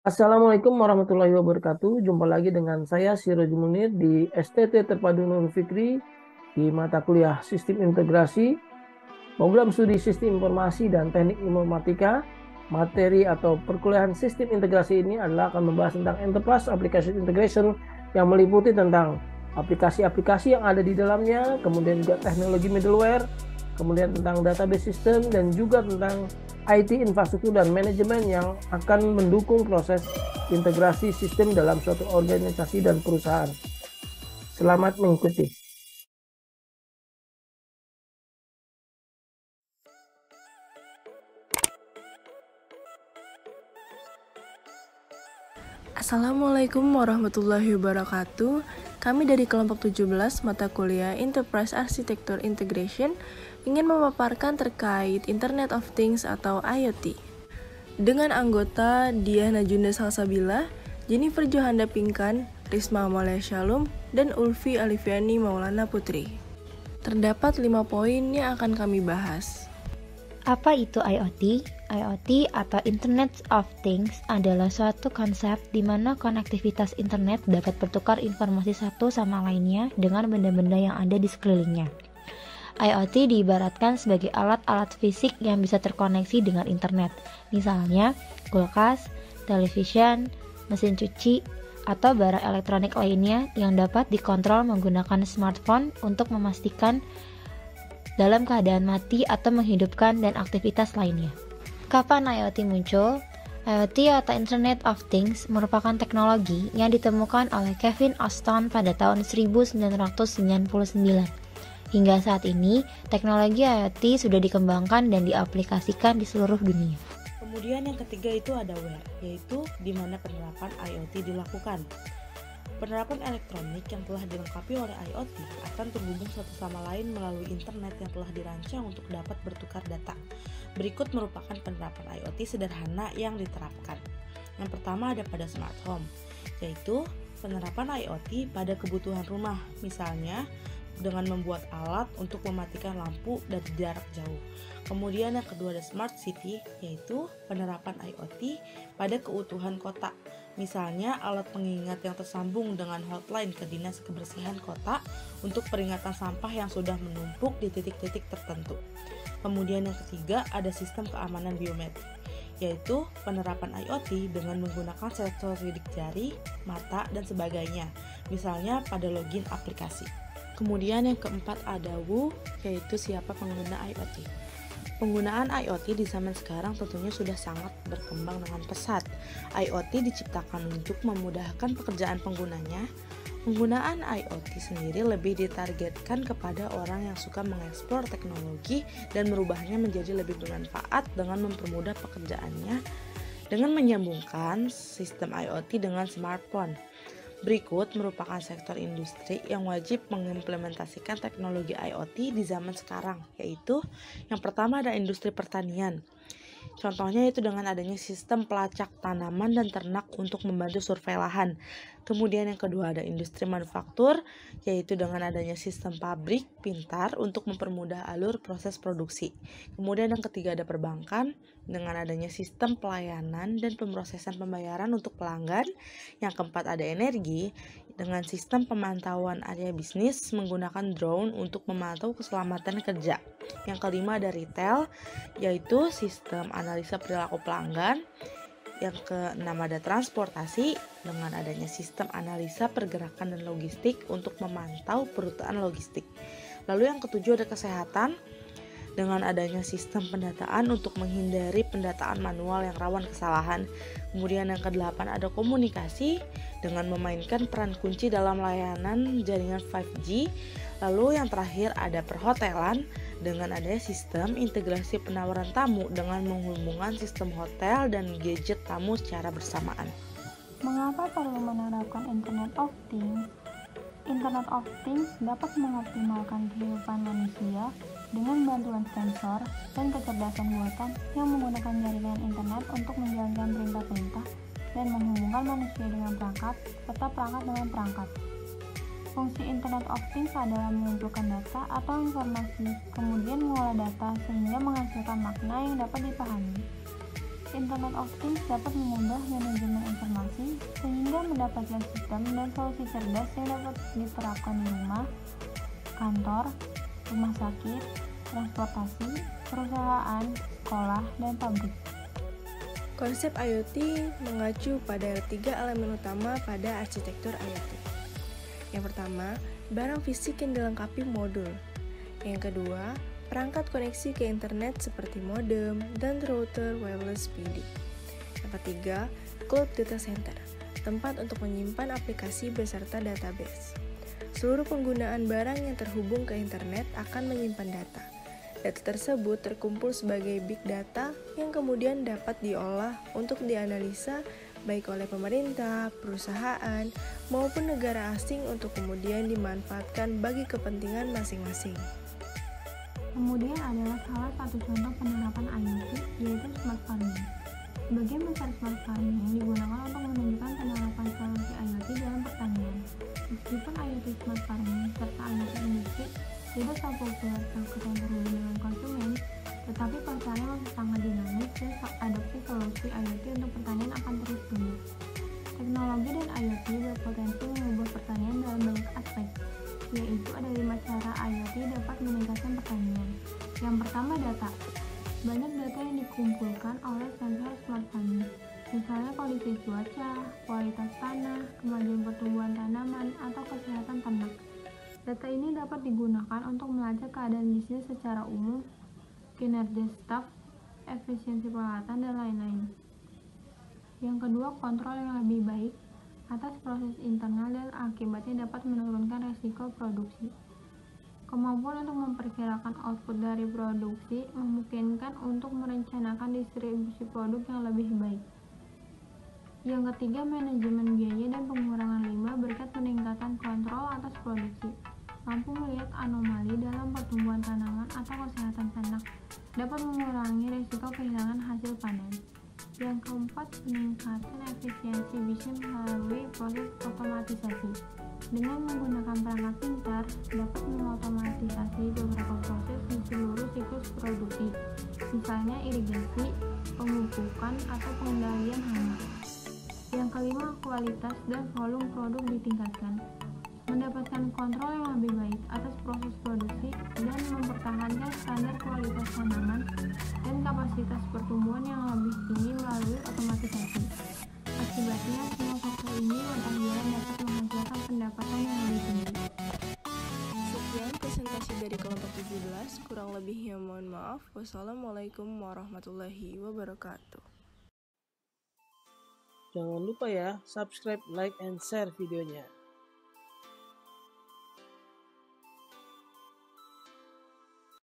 Assalamualaikum warahmatullahi wabarakatuh. Jumpa lagi dengan saya Siroj Munir di STT Terpadu Nurul Fikri di mata kuliah Sistem Integrasi, Program Studi Sistem Informasi dan Teknik Informatika. Materi atau perkuliahan Sistem Integrasi ini adalah akan membahas tentang Enterprise Application Integration yang meliputi tentang aplikasi-aplikasi yang ada di dalamnya, kemudian juga teknologi middleware, kemudian tentang database system, dan juga tentang IT infrastruktur dan manajemen yang akan mendukung proses integrasi sistem dalam suatu organisasi dan perusahaan. Selamat mengikuti. Assalamualaikum warahmatullahi wabarakatuh. Kami dari kelompok 17 mata kuliah Enterprise Architecture Integration ingin memaparkan terkait Internet of Things atau IoT. Dengan anggota Diah Najunda Salsabila, Jennifer Johanda Pinkan, Risma Amalia Shalom, dan Ulfi Alifiani Maulana Putri. Terdapat 5 poin yang akan kami bahas. Apa itu IoT? IoT atau Internet of Things adalah suatu konsep di mana konektivitas internet dapat bertukar informasi satu sama lainnya dengan benda-benda yang ada di sekelilingnya. IoT diibaratkan sebagai alat-alat fisik yang bisa terkoneksi dengan internet, misalnya kulkas, television, mesin cuci, atau barang elektronik lainnya yang dapat dikontrol menggunakan smartphone untuk memastikan dalam keadaan mati atau menghidupkan dan aktivitas lainnya. Kapan IoT muncul? IoT atau Internet of Things merupakan teknologi yang ditemukan oleh Kevin Austin pada tahun 1999. Hingga saat ini, teknologi IoT sudah dikembangkan dan diaplikasikan di seluruh dunia. Kemudian yang ketiga itu ada where, yaitu di mana penerapan IoT dilakukan. Penerapan elektronik yang telah dilengkapi oleh IoT akan terhubung satu sama lain melalui internet yang telah dirancang untuk dapat bertukar data. Berikut merupakan penerapan IoT sederhana yang diterapkan. Yang pertama ada pada smart home, yaitu penerapan IoT pada kebutuhan rumah, misalnya dengan membuat alat untuk mematikan lampu dari jarak jauh. Kemudian yang kedua ada smart city, yaitu penerapan IoT pada keutuhan kota. Misalnya alat pengingat yang tersambung dengan hotline ke dinas kebersihan kota untuk peringatan sampah yang sudah menumpuk di titik-titik tertentu. Kemudian yang ketiga ada sistem keamanan biometrik, yaitu penerapan IoT dengan menggunakan sensor sidik jari, mata, dan sebagainya, misalnya pada login aplikasi. Kemudian yang keempat ada WHO, yaitu siapa pengguna IoT. Penggunaan IoT di zaman sekarang tentunya sudah sangat berkembang dengan pesat. IoT diciptakan untuk memudahkan pekerjaan penggunanya. Penggunaan IoT sendiri lebih ditargetkan kepada orang yang suka mengeksplor teknologi dan merubahnya menjadi lebih bermanfaat dengan mempermudah pekerjaannya dengan menyambungkan sistem IoT dengan smartphone. Berikut merupakan sektor industri yang wajib mengimplementasikan teknologi IoT di zaman sekarang, yaitu yang pertama ada industri pertanian. Contohnya itu dengan adanya sistem pelacak tanaman dan ternak untuk membantu survei lahan. Kemudian yang kedua ada industri manufaktur, yaitu dengan adanya sistem pabrik pintar untuk mempermudah alur proses produksi. Kemudian yang ketiga ada perbankan, dengan adanya sistem pelayanan dan pemrosesan pembayaran untuk pelanggan. Yang keempat ada energi, dengan sistem pemantauan area bisnis menggunakan drone untuk memantau keselamatan kerja. Yang kelima ada retail, yaitu sistem analisa perilaku pelanggan. Yang keenam ada transportasi, dengan adanya sistem analisa pergerakan dan logistik untuk memantau perutaan logistik. Lalu yang ketujuh ada kesehatan, dengan adanya sistem pendataan untuk menghindari pendataan manual yang rawan kesalahan. Kemudian yang kedelapan ada komunikasi, dengan memainkan peran kunci dalam layanan jaringan 5G. Lalu yang terakhir ada perhotelan, dengan adanya sistem integrasi penawaran tamu dengan menghubungkan sistem hotel dan gadget tamu secara bersamaan. Mengapa perlu menerapkan Internet of Things? Internet of Things dapat mengoptimalkan kehidupan manusia dengan bantuan sensor dan kecerdasan buatan yang menggunakan jaringan internet untuk menjalankan perintah-perintah dan menghubungkan manusia dengan perangkat serta perangkat dengan perangkat. Fungsi Internet of Things adalah mengumpulkan data atau informasi, kemudian mengolah data sehingga menghasilkan makna yang dapat dipahami. Internet of Things dapat mengubah manajemen informasi mendapatkan sistem dan solusi cerdas yang dapat diterapkan di rumah, kantor, rumah sakit, transportasi, perusahaan, sekolah, dan pabrik. Konsep IoT mengacu pada 3 elemen utama pada arsitektur IoT. Yang pertama, barang fisik yang dilengkapi modul. Yang kedua, perangkat koneksi ke internet seperti modem dan router wireless PD. Yang ketiga, cloud data center, tempat untuk menyimpan aplikasi beserta database. Seluruh penggunaan barang yang terhubung ke internet akan menyimpan data. Data tersebut terkumpul sebagai big data yang kemudian dapat diolah untuk dianalisa baik oleh pemerintah, perusahaan, maupun negara asing untuk kemudian dimanfaatkan bagi kepentingan masing-masing. Kemudian adalah salah satu contoh penerapan IoT, yaitu smart farming. Sebagian besar smart farming digunakan untuk menunjukkan penerapan solusi IoT dalam pertanian. Meskipun IoT smart farming serta IoT industri tidak sepopuler takut yang terhubung dengan konsumen, tetapi pasarnya masih sangat dinamis dan adopsi solusi IoT untuk pertanian akan terus tumbuh. Teknologi dan IoT berpotensi mengubah pertanian dalam banyak aspek, yaitu ada 5 cara IoT dapat meningkatkan pertanian. Yang pertama, data. Banyak data yang dikumpulkan oleh sensor smart farming, misalnya kondisi cuaca, kualitas tanah, kemajuan pertumbuhan tanaman, atau kesehatan ternak. Data ini dapat digunakan untuk melacak keadaan bisnis secara umum, kinerja staf, efisiensi peralatan, dan lain-lain. Yang kedua, kontrol yang lebih baik atas proses internal dan akibatnya dapat menurunkan resiko produksi. Kemampuan untuk memperkirakan output dari produksi memungkinkan untuk merencanakan distribusi produk yang lebih baik. Yang ketiga, manajemen biaya dan pengurangan limbah berkat peningkatan kontrol atas produksi. Mampu melihat anomali dalam pertumbuhan tanaman atau kesehatan ternak, dapat mengurangi risiko kehilangan hasil panen. Yang keempat, peningkatan efisiensi bisnis melalui proses otomatisasi. Dengan menggunakan perangkat pintar, dapat mengotomatisasi beberapa proses di seluruh siklus produksi, misalnya irigasi, pemupukan, atau pengendalian hama. Yang kelima, kualitas dan volume produk ditingkatkan. Mendapatkan kontrol yang lebih baik atas proses produksi dan mempertahankan standar kualitas tanaman dan kapasitas pertumbuhan yang lebih tinggi melalui otomatisasi. Akibatnya, semua faktor ini bertahan dapat menghasilkan pendapatan yang lebih tinggi. Sekian presentasi dari kelompok 17, kurang lebihnya mohon maaf. Wassalamualaikum warahmatullahi wabarakatuh. Jangan lupa ya, subscribe, like, and share videonya.